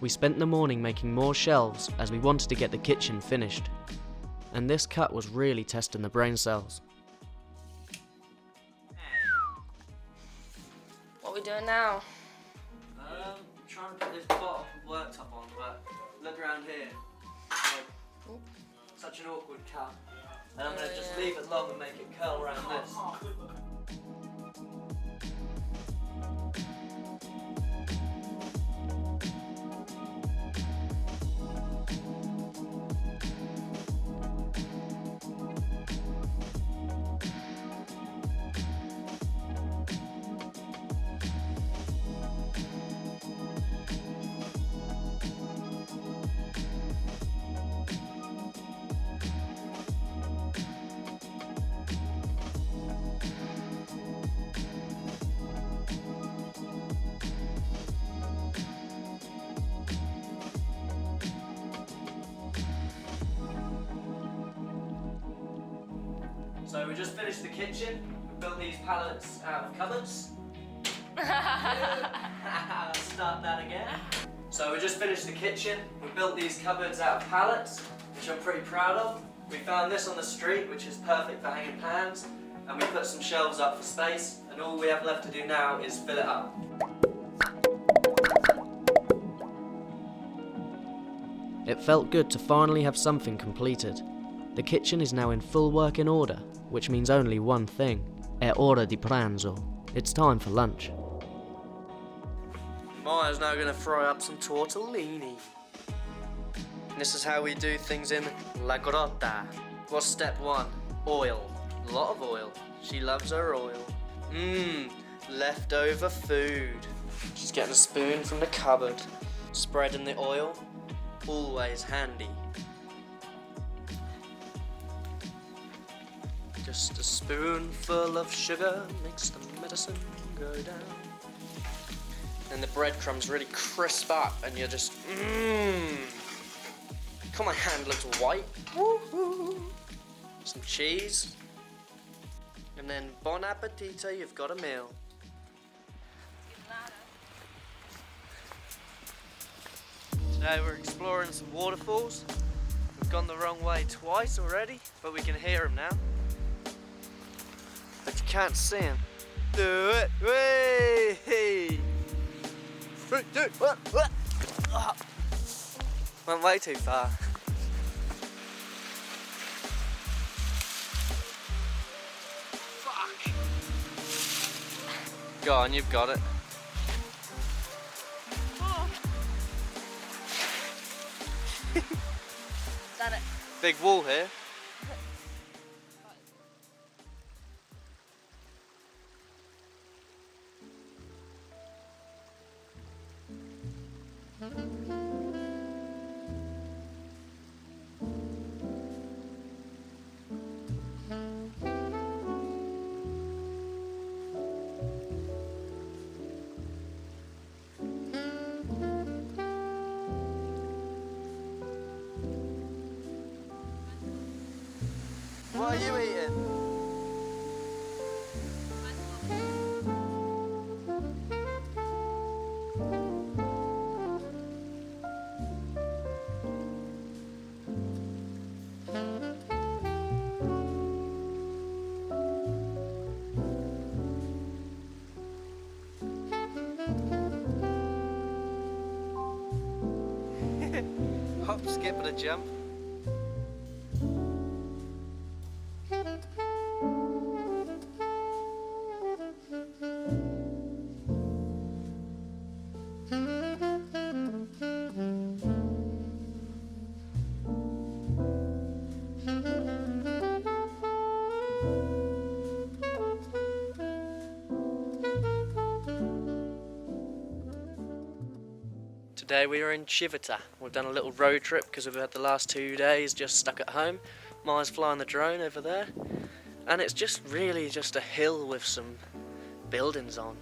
We spent the morning making more shelves as we wanted to get the kitchen finished. And this cut was really testing the brain cells. What are we doing now? Trying to put this bottom worktop on, but look around here. Like, such an awkward cut. And I'm going to just leave it long and make it curl around this. So we just finished the kitchen. We built these pallets out of cupboards. Start that again. So we just finished the kitchen. We built these cupboards out of pallets, which I'm pretty proud of. We found this on the street, which is perfect for hanging pans, and we put some shelves up for space, and all we have left to do now is fill it up. It felt good to finally have something completed. The kitchen is now in full working order, which means only one thing. È ora di pranzo. It's time for lunch. Maya's now going to fry up some tortellini. This is how we do things in La Grotta. What's step one? Oil. A lot of oil. She loves her oil. Leftover food. She's getting a spoon from the cupboard. Spreading the oil. Always handy. Just a spoonful of sugar makes the medicine go down. And the breadcrumbs really crisp up and you're just, God, my hand looks white. Woo-hoo. Some cheese. And then bon appetito, you've got a meal. Today we're exploring some waterfalls. We've gone the wrong way twice already, but we can hear them now. But you can't see him. Do it! Way! Do it! What? Oh. Went way too far. Fuck! Go on, you've got it. Oh. Done it. Big wall here. What are you eating? Hop, skip and a jump. Today we are in Civita. We've done a little road trip because we've had the last 2 days just stuck at home. Maya's flying the drone over there. And it's just really just a hill with some buildings on.